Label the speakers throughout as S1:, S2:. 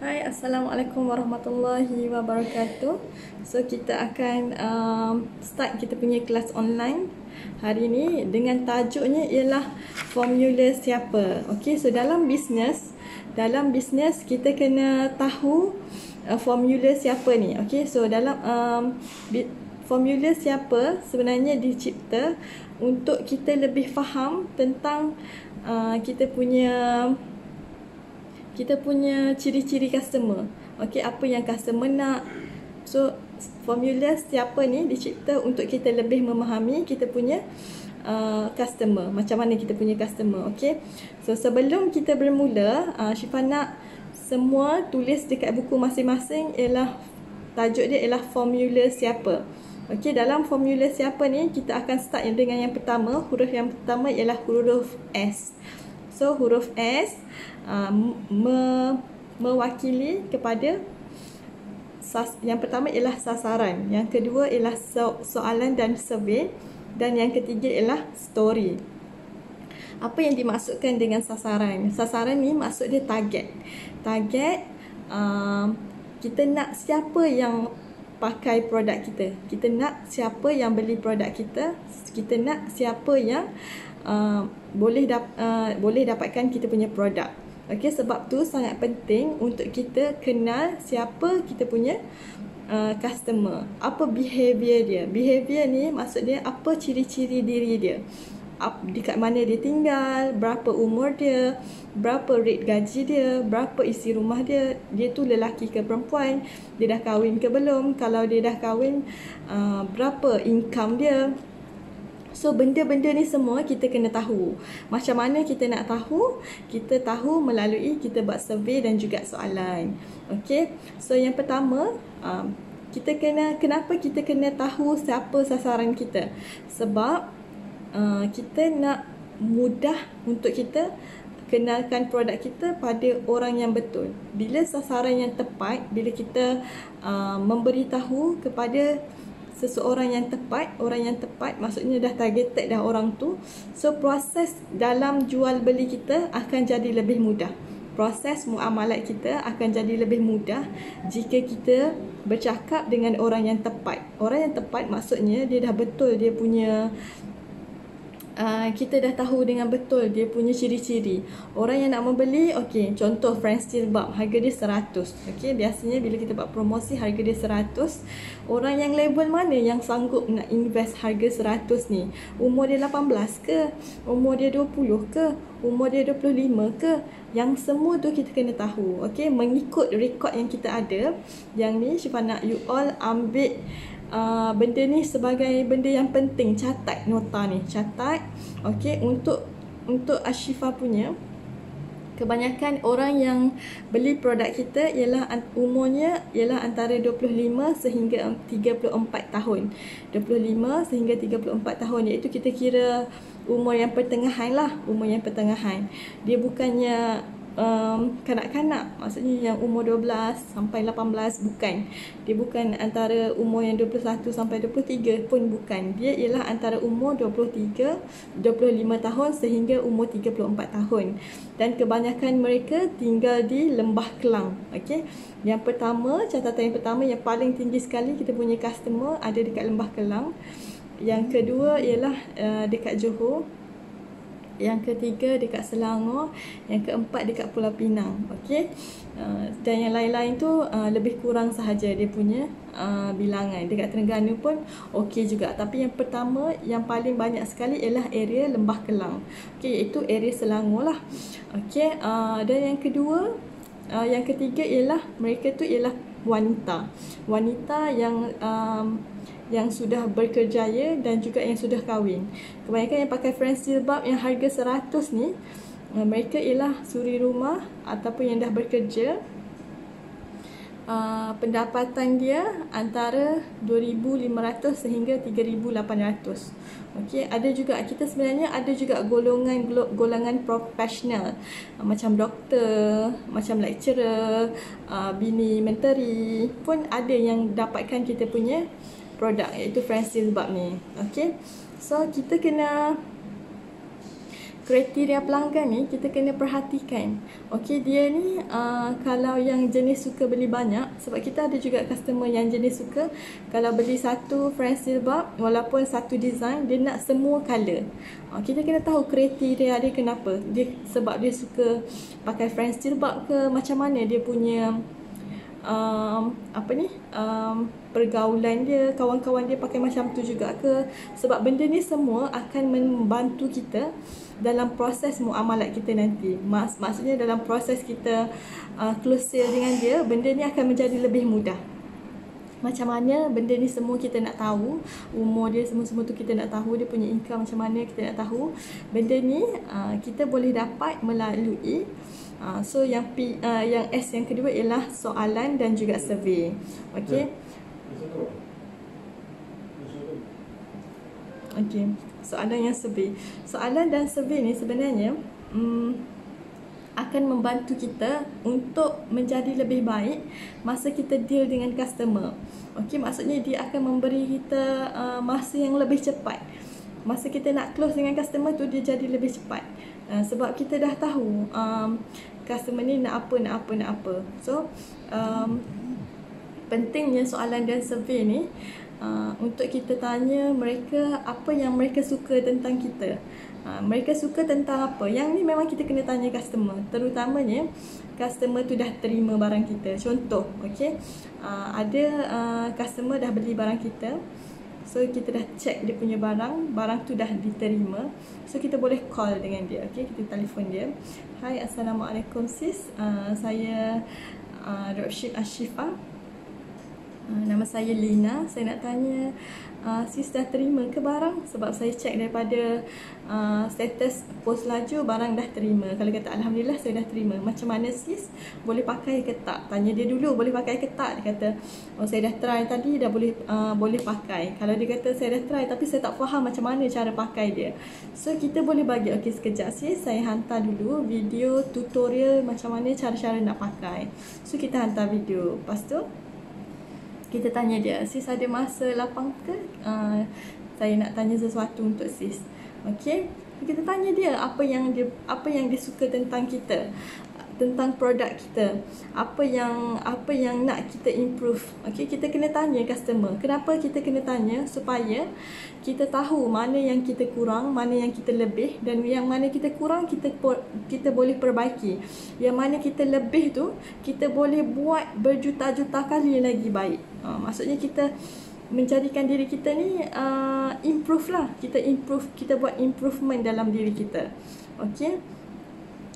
S1: Hai, Assalamualaikum warahmatullahi wabarakatuh. So, kita akan start kita punya kelas online hari ini dengan tajuknya ialah formula siapa. Okey, so dalam bisnes kita kena tahu formula siapa ni. Okey, so dalam formula siapa sebenarnya dicipta untuk kita lebih faham tentang kita punya ciri-ciri customer. Okey, apa yang customer nak. So, formula siapa ni dicipta untuk kita lebih memahami kita punya customer. Macam mana kita punya customer. Okey. So, sebelum kita bermula, Syifa nak semua tulis dekat buku masing-masing ialah tajuk dia ialah formula siapa. Okey, dalam formula siapa ni kita akan start dengan yang pertama. Huruf yang pertama ialah huruf S. So, huruf S mewakili kepada yang pertama ialah sasaran, yang kedua ialah soalan dan survey, dan yang ketiga ialah story. Apa yang dimaksudkan dengan sasaran? Sasaran ni maksud dia target. Target, kita nak siapa yang pakai produk kita. Kita nak siapa yang beli produk kita. Kita nak siapa yang boleh dapatkan kita punya produk. Okey, sebab tu sangat penting untuk kita kenal siapa kita punya customer. Apa behavior dia? Behavior ni maksud dia apa ciri-ciri diri dia. Dekat mana dia tinggal, berapa umur dia, berapa rate gaji dia, berapa isi rumah dia, dia tu lelaki ke perempuan, dia dah kahwin ke belum, kalau dia dah kahwin, berapa income dia. So, benda-benda ni semua kita kena tahu. Macam mana kita nak tahu? Kita tahu melalui kita buat survey dan juga soalan. Okey. So, yang pertama, kenapa kita kena tahu siapa sasaran kita? Sebab kita nak mudah untuk kita kenalkan produk kita pada orang yang betul. Bila sasaran yang tepat, bila kita memberitahu kepada seseorang yang tepat, orang yang tepat maksudnya dah targeted dah orang tu. So, proses dalam jual beli kita akan jadi lebih mudah. Proses muamalat kita akan jadi lebih mudah jika kita bercakap dengan orang yang tepat. Orang yang tepat maksudnya dia dah betul dia punya kita dah tahu dengan betul dia punya ciri-ciri. Orang yang nak membeli, okey, contoh French jilbab, harga dia 100. Okey, biasanya bila kita buat promosi harga dia 100. Orang yang level mana yang sanggup nak invest harga 100 ni? Umur dia 18 ke? Umur dia 20 ke? Umur dia 25 ke? Yang semua tu kita kena tahu. Okey, mengikut rekod yang kita ada. Yang ni Syifa nak you all ambil benda ni sebagai benda yang penting. Catat nota ni, catat. Okey, untuk Ashifa punya, kebanyakan orang yang beli produk kita ialah umurnya ialah antara 25 sehingga 34 tahun. 25 sehingga 34 tahun, iaitu kita kira umur yang pertengahan lah, umur yang pertengahan. Dia bukannya kanak-kanak, maksudnya yang umur 12 sampai 18, bukan. Dia bukan antara umur yang 21 sampai 23 pun bukan. Dia ialah antara umur 23, 25 tahun sehingga umur 34 tahun. Dan kebanyakan mereka tinggal di Lembah Kelang. Okey. Yang pertama, catatan yang pertama yang paling tinggi sekali kita punya customer ada dekat Lembah Kelang. Yang kedua ialah dekat Johor. Yang ketiga dekat Selangor, yang keempat dekat Pulau Pinang. Okey. Dan yang lain-lain tu lebih kurang sahaja dia punya bilangan. Dekat Terengganu pun okey juga. Tapi yang pertama yang paling banyak sekali ialah area Lembah Kelang. Okey, iaitu area Selangor lah. Okey, dan yang kedua, yang ketiga ialah mereka tu ialah wanita. Wanita yang sudah berkerjaya dan juga yang sudah kahwin. Kebanyakan yang pakai French jilbab yang harga 100 ni, mereka ialah suri rumah ataupun yang dah bekerja. Pendapatan dia antara 2,500 sehingga 3,800. Okey, ada juga, kita sebenarnya ada juga golongan profesional, macam doktor, macam lecturer, bini menteri pun ada yang dapatkan kita punya produk, iaitu French jilbab ni. Okey, so kita kena kriteria pelanggan ni kita kena perhatikan. Okey, dia ni kalau yang jenis suka beli banyak, sebab kita ada juga customer yang jenis suka kalau beli satu French jilbab walaupun satu design, dia nak semua color. Kita kena tahu kriteria dia kenapa. Dia sebab dia suka pakai French jilbab ke, macam mana dia punya pergaulan dia, kawan-kawan dia pakai macam tu juga ke. Sebab benda ni semua akan membantu kita dalam proses muamalat kita nanti. Maksudnya dalam proses kita close sale dengan dia, benda ni akan menjadi lebih mudah. Macam mana benda ni semua kita nak tahu, umur dia semua tu kita nak tahu, dia punya income macam mana kita nak tahu. Benda ni kita boleh dapat melalui so yang S yang kedua ialah soalan dan juga survey. Okey. Okey, soalan yang survey. Soalan dan survey ni sebenarnya akan membantu kita untuk menjadi lebih baik masa kita deal dengan customer. Okey, maksudnya dia akan memberi kita masa yang lebih cepat. Masa kita nak close dengan customer tu, dia jadi lebih cepat. Sebab kita dah tahu customer ni nak apa. So pentingnya soalan dan survey ni untuk kita tanya mereka apa yang mereka suka tentang kita. Mereka suka tentang apa. Yang ni memang kita kena tanya customer. Terutamanya customer tu dah terima barang kita. Contoh, okey, ada customer dah beli barang kita. So kita dah check dia punya barang tu dah diterima. So kita boleh call dengan dia. Okey, kita telefon dia. Hai, Assalamualaikum sis. Saya Dropship Ashifa. Nama saya Lina. Saya nak tanya sis dah terima ke barang? Sebab saya check daripada status post laju barang dah terima. Kalau kata Alhamdulillah saya dah terima. Macam mana sis? Boleh pakai ke tak? Tanya dia dulu boleh pakai ke tak. Dia kata oh saya dah try tadi dah boleh pakai. Kalau dia kata saya dah try tapi saya tak faham macam mana cara pakai dia. So kita boleh bagi okey sekejap sis, saya hantar dulu video tutorial macam mana cara-cara nak pakai. So kita hantar video. Lepas tu kita tanya dia, sis ada masa lapang ke? Saya nak tanya sesuatu untuk sis. Okey, kita tanya dia apa yang dia suka tentang kita, tentang produk kita, apa yang nak kita improve. Okey, kita kena tanya customer. Kenapa kita kena tanya? Supaya kita tahu mana yang kita kurang, mana yang kita lebih, dan yang mana kita kurang kita boleh perbaiki. Yang mana kita lebih tu kita boleh buat berjuta-juta kali lagi baik. Maksudnya kita menjadikan diri kita ni improve lah. Kita buat improvement dalam diri kita. Okey.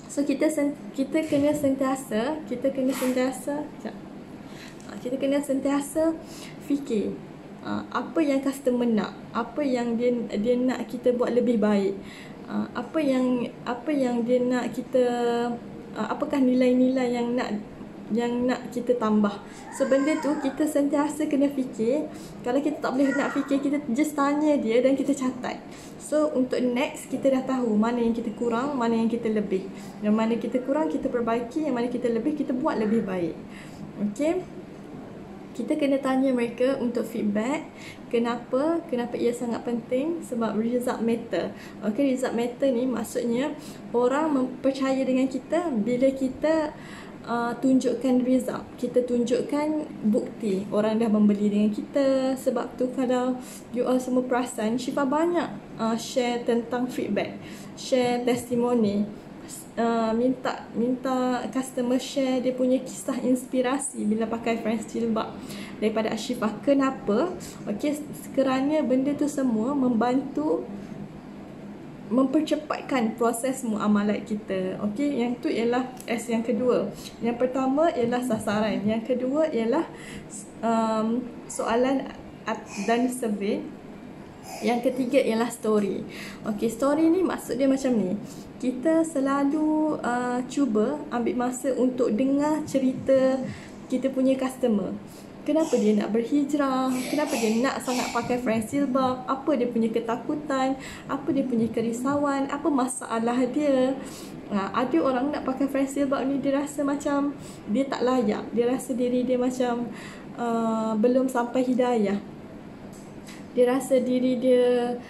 S1: So kita kena sentiasa fikir apa yang customer nak, apa yang dia nak kita buat lebih baik, apa yang dia nak kita, apakah nilai-nilai yang nak kita tambah. So benda tu kita sentiasa kena fikir. Kalau kita tak boleh nak fikir, kita just tanya dia dan kita catat. So untuk next kita dah tahu mana yang kita kurang, mana yang kita lebih. Yang mana kita kurang kita perbaiki, yang mana kita lebih kita buat lebih baik. Okey. Kita kena tanya mereka untuk feedback. Kenapa ia sangat penting? Sebab result matter. Okey, result matter ni maksudnya orang mempercaya dengan kita bila kita tunjukkan result, kita tunjukkan bukti orang dah membeli dengan kita. Sebab tu kalau you all semua perasan, Syifa banyak share tentang feedback, share testimoni, minta customer share dia punya kisah inspirasi bila pakai French jilbab daripada Syifa. Kenapa? Okey, kerana benda tu semua mempercepatkan proses muamalat kita. Okey, yang tu ialah S yang kedua. Yang pertama ialah sasaran, yang kedua ialah soalan dan survey. Yang ketiga ialah story. Okey, story ni maksud dia macam ni. Kita selalu cuba ambil masa untuk dengar cerita kita punya customer. Kenapa dia nak berhijrah? Kenapa dia nak sangat pakai French jilbab? Apa dia punya ketakutan? Apa dia punya kerisauan? Apa masalah dia? Ada orang nak pakai French jilbab ni dia rasa macam dia tak layak. Dia rasa diri dia macam belum sampai hidayah. Dia rasa diri dia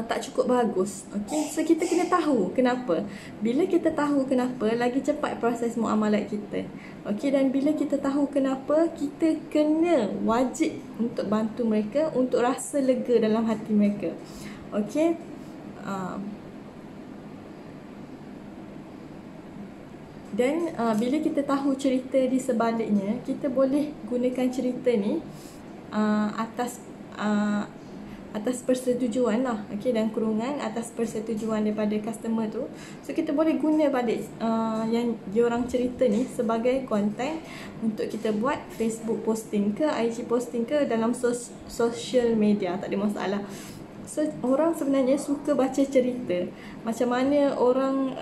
S1: tak cukup bagus. Okay, so kita kena tahu kenapa. Bila kita tahu kenapa, lagi cepat proses muamalat kita. Okay, dan bila kita tahu kenapa, kita kena wajib untuk bantu mereka, untuk rasa lega dalam hati mereka. Okay, dan bila kita tahu cerita di sebaliknya, kita boleh gunakan cerita ni atas persetujuan lah, okay, dan kurungan atas persetujuan daripada customer tu. So kita boleh guna balik yang diorang cerita ni sebagai konten untuk kita buat Facebook posting ke, IG posting ke, dalam social media, tak ada masalah. So orang sebenarnya suka baca cerita. Macam mana orang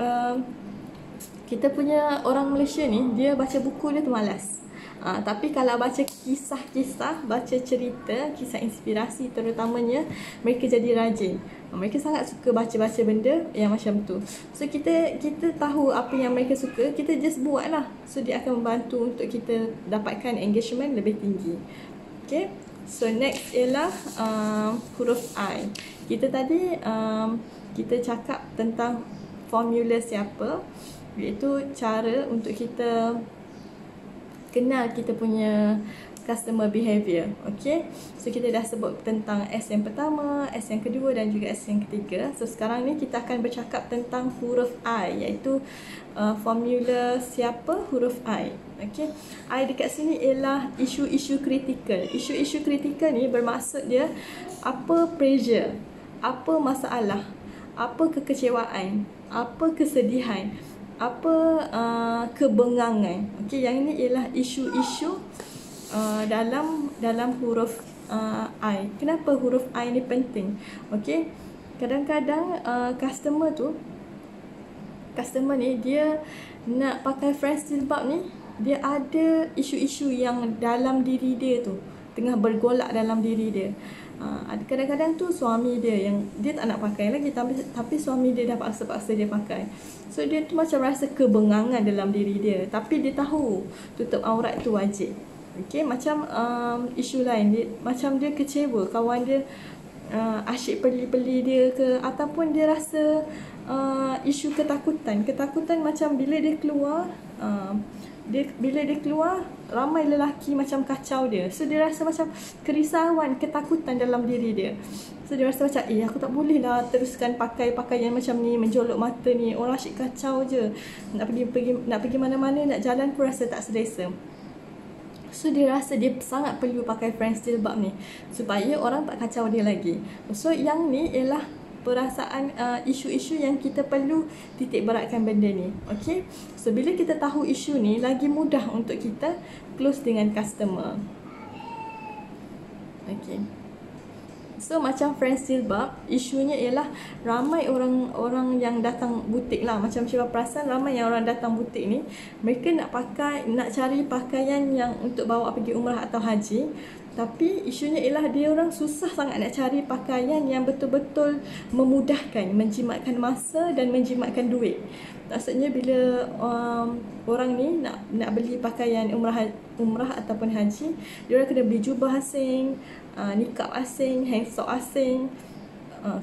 S1: kita punya orang Malaysia ni, dia baca buku dia tu malas. Tapi kalau baca kisah-kisah, baca cerita, kisah inspirasi terutamanya, mereka jadi rajin. Mereka sangat suka baca-baca benda yang macam tu. So kita tahu apa yang mereka suka, kita just buat lah. So dia akan membantu untuk kita dapatkan engagement lebih tinggi. Okay, so next ialah huruf I. Kita tadi kita cakap tentang formula siapa, iaitu cara untuk kita kenal kita punya customer behavior. Okay, so kita dah sebut tentang S yang pertama, S yang kedua dan juga S yang ketiga. So sekarang ni kita akan bercakap tentang huruf I, iaitu formula siapa huruf I. Okay, I dekat sini ialah isu-isu kritikal. Isu-isu kritikal ni bermaksud dia apa pressure, apa masalah, apa kekecewaan, apa kesedihan, apa kebengangan. Okey, yang ini ialah isu-isu dalam huruf I. Kenapa huruf I ni penting? Okey, kadang-kadang customer ni dia nak pakai friends jilbab ni, dia ada isu-isu yang dalam diri dia tu tengah bergolak dalam diri dia. Kadang-kadang tu suami dia yang dia tak nak pakai lagi, tapi suami dia dah paksa-paksa dia pakai. So dia tu macam rasa kebengangan dalam diri dia, tapi dia tahu tutup aurat tu wajib. Okay, macam isu lain, macam dia kecewa kawan dia asyik peli-peli dia ke, ataupun dia rasa isu ketakutan macam bila dia keluar, bila dia keluar, ramai lelaki macam kacau dia. So dia rasa macam kerisauan, ketakutan dalam diri dia. So dia rasa macam aku tak boleh lah teruskan pakai pakaian macam ni, menjolok mata ni, orang asyik kacau je. Nak pergi mana-mana, nak jalan pun rasa tak selesa. So dia rasa dia sangat perlu pakai friends jilbab ni supaya orang tak kacau dia lagi. So yang ni ialah perasaan isu-isu yang kita perlu titik beratkan benda ni. Okay, so bila kita tahu isu ni, lagi mudah untuk kita close dengan customer. Okay, so macam friends jilbab, isunya ialah ramai orang yang datang butik lah. Macam Syifa perasan ramai yang orang datang butik ni, mereka nak cari pakaian yang untuk bawa pergi umrah atau haji. Tapi isunya ialah dia orang susah sangat nak cari pakaian yang betul-betul memudahkan, menjimatkan masa dan menjimatkan duit. Maksudnya bila orang ni nak beli pakaian umrah ataupun haji, dia orang kena beli jubah asing, nikab asing, handsock asing.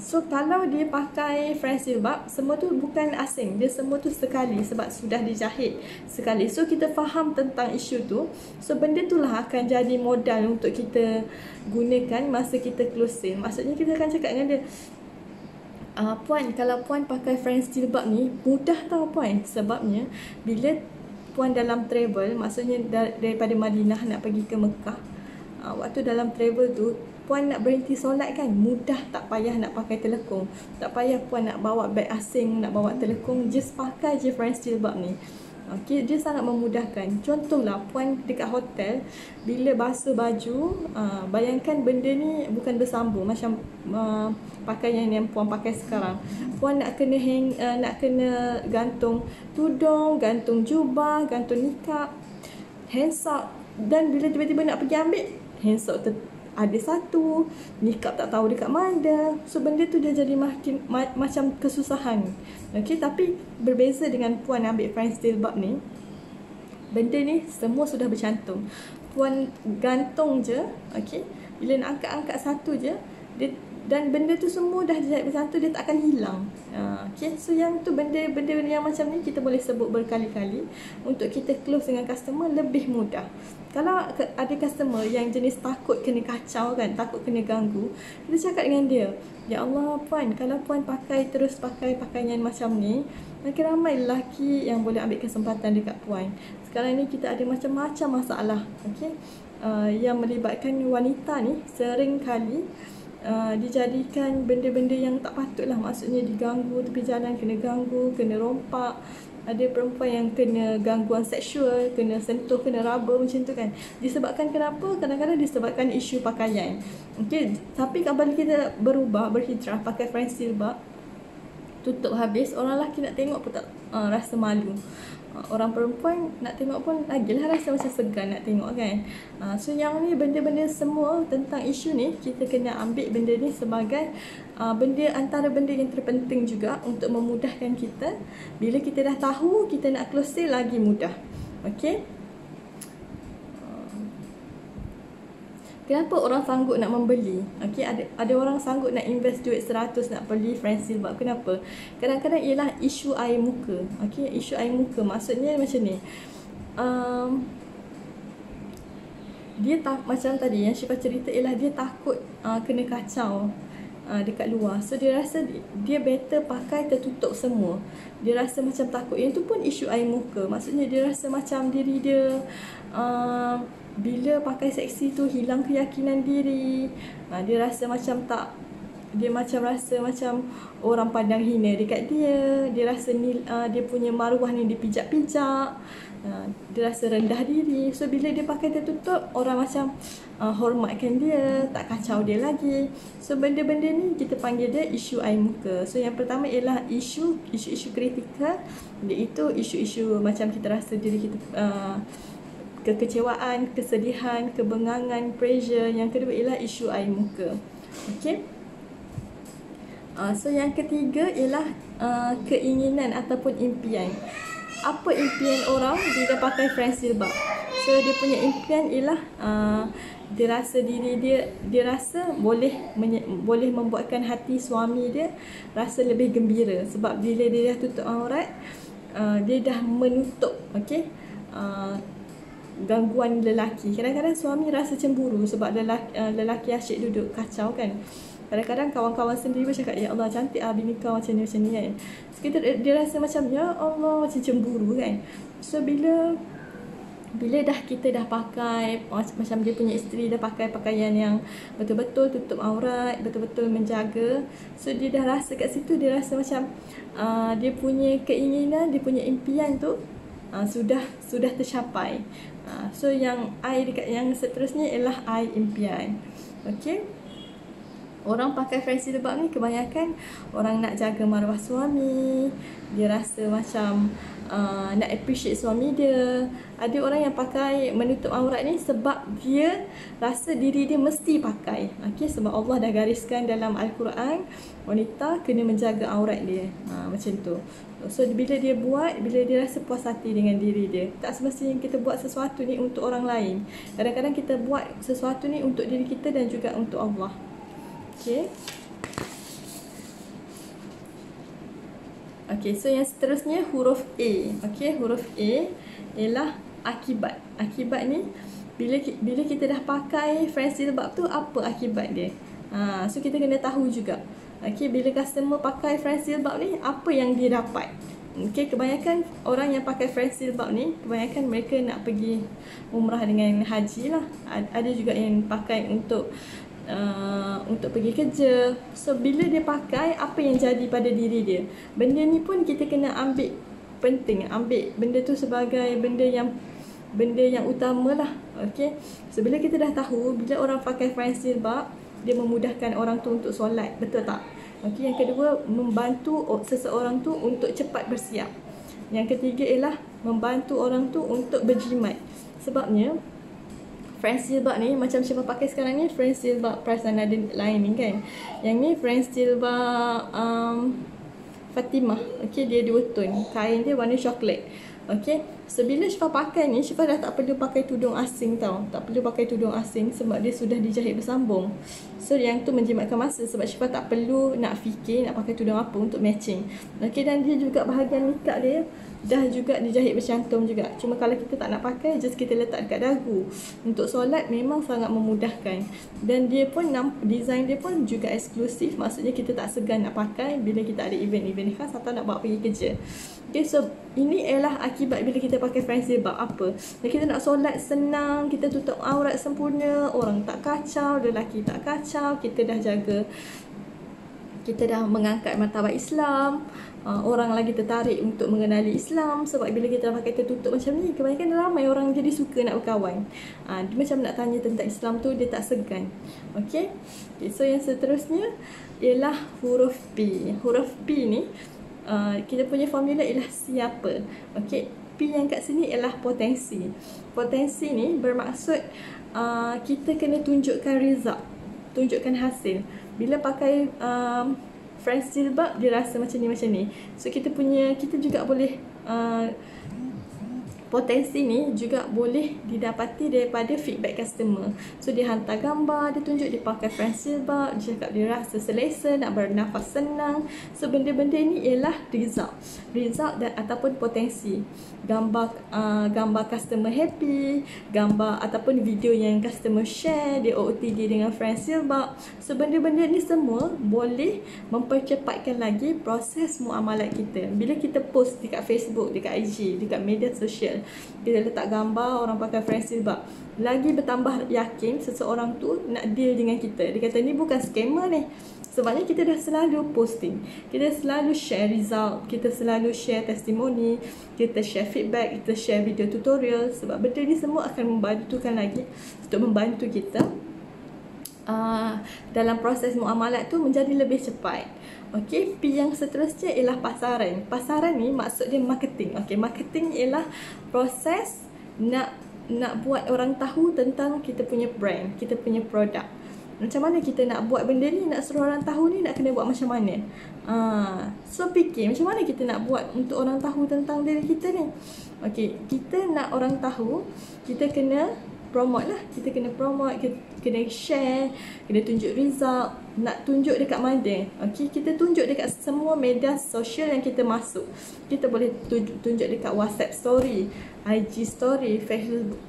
S1: So kalau dia pakai friends jilbab, semua tu bukan asing, dia semua tu sekali sebab sudah dijahit sekali. So kita faham tentang isu tu, so benda tu lah akan jadi modal untuk kita gunakan masa kita close sale. Maksudnya kita akan cakap dengan dia, puan, kalau puan pakai friends jilbab ni mudah tau puan. Sebabnya bila puan dalam travel, maksudnya daripada Madinah nak pergi ke Mekah, waktu dalam travel tu puan nak berhenti solat kan, mudah, tak payah nak pakai telekung, tak payah puan nak bawa beg asing, nak bawa telekung, just pakai je friends jilbab ni. Okay, dia sangat memudahkan. Contohlah puan dekat hotel, bila basuh baju, bayangkan benda ni bukan bersambung macam pakaian yang puan pakai sekarang. Puan nak kena gantung tudung, gantung jubah, gantung nikab, handsock, dan bila tiba-tiba nak pergi ambil, handsock ada satu, nikab tak tahu dekat mana. So benda tu dia jadi macam kesusahan. Okay, tapi berbeza dengan puan ambil friends jilbab ni, benda ni semua sudah bercantum. Puan gantung je, okay, bila nak angkat satu je, Dan benda tu semua dah dijahit bersatu, dia tak akan hilang. Okay, so yang tu benda-benda yang macam ni kita boleh sebut berkali-kali untuk kita close dengan customer lebih mudah. Kalau ada customer yang jenis takut kena kacau kan, takut kena ganggu, kita cakap dengan dia, ya Allah puan, kalau puan terus pakai pakaian macam ni, makin ramai lelaki yang boleh ambil kesempatan dekat puan. Sekarang ni kita ada macam-macam masalah, okay? Yang melibatkan wanita ni sering kali dijadikan benda-benda yang tak patut lah. Maksudnya diganggu tepi jalan, kena ganggu, kena rompak. Ada perempuan yang kena gangguan seksual, kena sentuh, kena raba macam tu kan. Disebabkan kenapa? Kadang-kadang disebabkan isu pakaian. Okay, tapi kalau kita berubah, berhijrah, pakai friends jilbab, tutup habis, orang lelaki nak tengok pun tak rasa malu. Orang perempuan nak tengok pun lagilah rasa macam segan nak tengok kan. So yang ni benda-benda semua tentang isu ni, kita kena ambil benda ni sebagai benda, antara benda yang terpenting juga untuk memudahkan kita. Bila kita dah tahu, kita nak close sale lagi mudah. Okay, kenapa orang sanggup nak membeli? Okay, ada orang sanggup nak invest duit 100 nak beli friends jilbab. Kenapa? Kadang-kadang ialah isu air muka. Okay, isu air muka maksudnya macam ni. Dia tak, macam tadi yang Syifa cerita ialah dia takut kena kacau dekat luar. So dia rasa dia better pakai tertutup semua. Dia rasa macam takut. Yang tu pun isu air muka. Maksudnya dia rasa macam diri dia bila pakai seksi tu hilang keyakinan diri. Dia rasa macam tak, dia macam rasa macam orang pandang hina dekat dia. Dia rasa ni dia punya maruah ni dipijak-pijak. Dia rasa rendah diri. So bila dia pakai tertutup, orang macam hormatkan dia, tak kacau dia lagi. So benda-benda ni kita panggil dia isu air muka. So yang pertama ialah isu kritikal, iaitu isu-isu macam kita rasa diri kita kekecewaan, kesedihan, kebengangan, pressure. Yang kedua ialah isu air muka. Okay. So yang ketiga ialah keinginan ataupun impian. Apa impian orang bila pakai friends jilbab? So dia punya impian ialah dia rasa diri dia rasa boleh membuatkan hati suami dia rasa lebih gembira. Sebab bila dia dah tutup aurat, dia dah menutup, okay, gangguan lelaki. Kadang-kadang suami rasa cemburu sebab lelaki asyik duduk kacau kan. Kadang-kadang kawan-kawan sendiri bercakap, ya Allah cantik bini kau macam ni kan. So dia rasa macam, ya Allah, macam cemburu kan. So bila kita dah pakai macam dia punya isteri dah pakai pakaian yang betul-betul tutup aurat, betul-betul menjaga, so dia dah rasa kat situ, dia rasa macam dia punya keinginan, dia punya impian tu sudah tercapai. So yang seterusnya ialah I impian. Okay, orang pakai friends jilbab ni kebanyakan orang nak jaga maruah suami. Dia rasa macam nak appreciate suami dia. Ada orang yang pakai menutup aurat ni sebab dia rasa diri dia mesti pakai. Okay, sebab Allah dah gariskan dalam Al-Quran, wanita kena menjaga aurat dia. Macam tu. So bila dia rasa puas hati dengan diri dia. Tak semestinya kita buat sesuatu ni untuk orang lain. Kadang-kadang kita buat sesuatu ni untuk diri kita dan juga untuk Allah. Okay. Okay, so yang seterusnya huruf A. Okay, huruf A ialah akibat. Akibat ni bila kita dah pakai friends jilbab tu, apa akibat dia? So kita kena tahu juga. Okay, bila customer pakai friends jilbab ni, apa yang dia dapat? Okay, kebanyakan orang yang pakai friends jilbab ni, kebanyakan mereka nak pergi umrah dengan haji lah. Ada juga yang pakai untuk pergi kerja. So bila dia pakai, apa yang jadi pada diri dia? Benda ni pun kita kena ambil penting, ambil benda tu sebagai benda yang utama lah. Okay, so bila kita dah tahu, bila orang pakai friends jilbab, dia memudahkan orang tu untuk solat, betul tak? Okay, yang kedua, membantu seseorang tu untuk cepat bersiap. Yang ketiga ialah membantu orang tu untuk berjimat. Sebabnya friends jilbab ni, macam siapa pakai sekarang ni, friends jilbab perasaan ada lain ni kan. Yang ni friends jilbab Fatimah. Okay, dia 2 tone. Kain dia warna coklat. Okay, so bila Syifa pakai ni, Syifa dah tak perlu pakai tudung asing tau. Tak perlu pakai tudung asing sebab dia sudah dijahit bersambung. So yang tu menjimatkan masa sebab Syifa tak perlu nak fikir nak pakai tudung apa untuk matching. Okay, dan dia juga bahagian nikah dia dah juga dijahit bercantum juga. Cuma kalau kita tak nak pakai, just kita letak dekat dagu. Untuk solat memang sangat memudahkan. Dan dia pun design dia pun juga eksklusif. Maksudnya kita tak segan nak pakai bila kita ada event-event khas atau nak bawa pergi kerja. Okay, so ini ialah akibat bila kita pakai fancy jilbab. Apa? Dan kita nak solat senang, kita tutup aurat sempurna, orang tak kacau, lelaki tak kacau, kita dah jaga, kita dah mengangkat martabat Islam. Orang lagi tertarik untuk mengenali Islam sebab bila kita pakai tertutup macam ni, kebanyakan ramai orang jadi suka nak berkawan. Dia macam nak tanya tentang Islam tu, dia tak segan. Okay, so yang seterusnya ialah huruf P. Huruf P ni kita punya formula ialah siapa. Okay, P yang kat sini ialah potensi. Potensi ni bermaksud kita kena tunjukkan result, tunjukkan hasil. Bila pakai French jilbab, dia rasa macam ni. So kita juga boleh potensi ni juga boleh didapati daripada feedback customer. So dia hantar gambar, dia tunjuk dia pakai French jilbab, dia cakap dia rasa selesa, nak bernafas senang. So benda-benda ni ialah result dan ataupun potensi. Gambar customer happy, gambar ataupun video yang customer share, dia OOTD dengan French jilbab. So benda-benda ni semua boleh mempercepatkan lagi proses muamalat kita. Bila kita post dekat Facebook, dekat IG, dekat media sosial, kita letak gambar orang pakai French jilbab, lagi bertambah yakin seseorang tu nak deal dengan kita. Dia kata ni bukan scammer ni. Sebabnya kita dah selalu posting, kita selalu share result, kita selalu share testimoni, kita share feedback, kita share video tutorial. Sebab benda ni semua akan membantukan lagi untuk membantu kita dalam proses muamalat tu menjadi lebih cepat. Okey, P yang seterusnya ialah pasaran. Pasaran ni maksud dia marketing. Okey, marketing ialah proses nak buat orang tahu tentang kita punya brand, kita punya produk. Macam mana kita nak buat benda ni, nak suruh orang tahu ni, nak kena buat macam mana? So fikir macam mana kita nak buat untuk orang tahu tentang diri kita ni. Okey, kita nak orang tahu, kita kena promote lah. Kita kena promote, kita kena share, kena tunjuk result. Nak tunjuk dekat mana? Okey, kita tunjuk dekat semua media sosial yang kita masuk. Kita boleh tunjuk dekat WhatsApp story, IG story,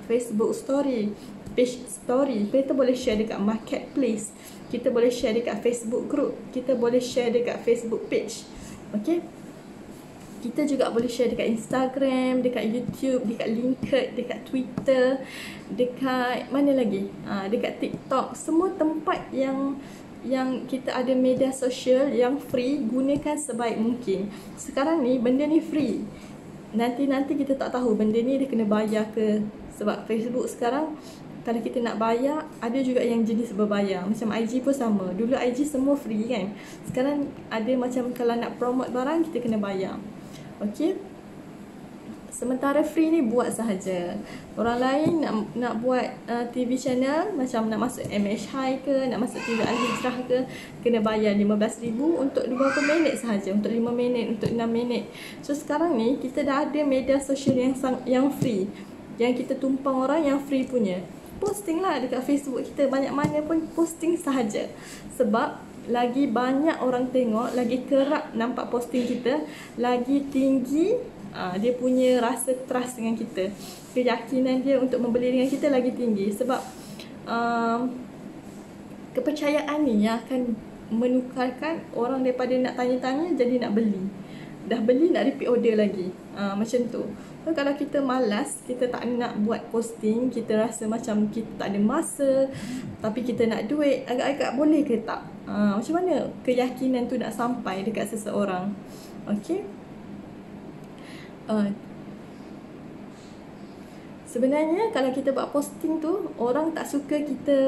S1: Facebook story, page story. Kita boleh share dekat marketplace, kita boleh share dekat Facebook group, kita boleh share dekat Facebook page. Okey, kita juga boleh share dekat Instagram, dekat YouTube, dekat LinkedIn, dekat Twitter, dekat mana lagi? Dekat TikTok. Semua tempat yang kita ada media sosial yang free, gunakan sebaik mungkin. Sekarang ni benda ni free. Nanti kita tak tahu benda ni dia kena bayar ke. Sebab Facebook sekarang kalau kita nak bayar, ada juga yang jenis berbayar. Macam IG pun sama. Dulu IG semua free kan. Sekarang ada macam kalau nak promote barang, kita kena bayar. Okey. Sementara free ni buat sahaja. Orang lain nak buat TV channel, macam nak masuk MH High ke, nak masuk TV Al-Hijrah ke, kena bayar 15,000 untuk 20 minit sahaja, untuk 5 minit, untuk 6 minit. So sekarang ni kita dah ada media sosial yang free, yang kita tumpang orang yang free punya. Posting lah dekat Facebook kita, banyak mana pun posting sahaja. Sebab lagi banyak orang tengok, lagi kerap nampak posting kita, lagi tinggi dia punya rasa trust dengan kita. Keyakinan dia untuk membeli dengan kita lagi tinggi. Sebab kepercayaan ni yang akan menukarkan orang daripada nak tanya-tanya jadi nak beli. Dah beli nak repeat order lagi. Macam tu. So, kalau kita malas, kita tak nak buat posting, kita rasa macam kita tak ada masa, tapi kita nak duit, agak-agak boleh ke tak? Macam mana keyakinan tu nak sampai dekat seseorang? Okey. Sebenarnya kalau kita buat posting tu, orang tak suka kita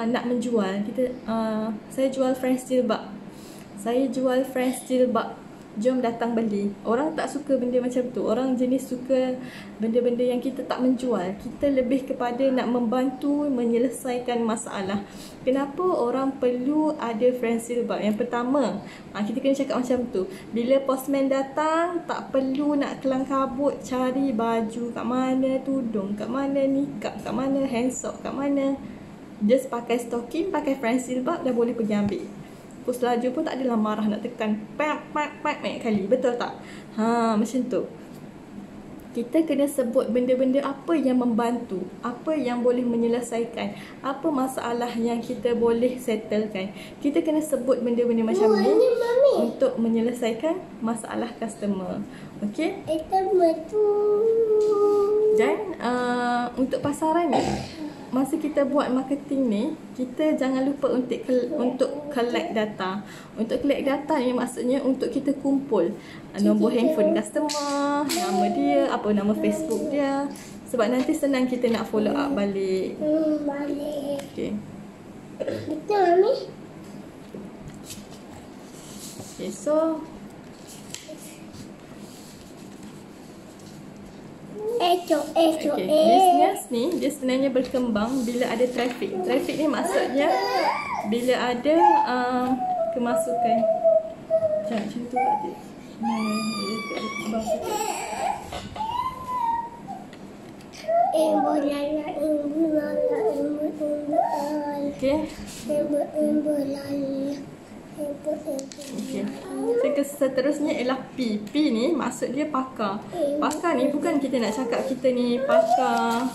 S1: nak menjual. Saya jual French jilbab. Saya jual French jilbab. jom datang beli. Orang tak suka benda macam tu. Orang jenis suka benda-benda yang kita tak menjual. Kita lebih kepada nak membantu menyelesaikan masalah. Kenapa orang perlu ada friend seal bulb? Yang pertama, kita kena cakap macam tu. Bila postman datang, tak perlu nak kelang kabut cari baju kat mana, tudung kat mana, nikab kat mana, handsock kat mana. Just pakai stocking, pakai friend seal bulb, dah boleh pergi ambil. Pus laju pun tak adalah marah nak tekan pak banyak kali. Betul tak? Macam tu. Kita kena sebut benda-benda apa yang membantu, apa yang boleh menyelesaikan, apa masalah yang kita boleh settlekan. Kita kena sebut benda-benda macam ni untuk menyelesaikan masalah customer. Okey? Dan untuk pasaran ni, masa kita buat marketing ni, kita jangan lupa untuk collect data. Untuk collect data ni maksudnya untuk kita kumpul nombor handphone customer, nama dia, apa nama Facebook dia. Sebab nanti senang kita nak follow up balik. Okay.
S2: Betul, Mami?
S1: Okay, so okay, business ni dia sebenarnya berkembang bila ada traffic. Traffic ni maksudnya bila ada kemasukan. Macam tu ada. Okay. Okay. Seterusnya ialah P. P ni maksud dia pakar. Pakar ni bukan kita nak cakap kita ni pakar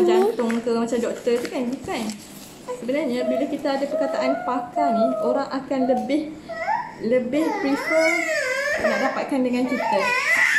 S1: jantung ke macam doktor tu kan. Bukan. Sebenarnya bila kita ada perkataan pakar ni, orang akan lebih prefer nak dapatkan dengan kita.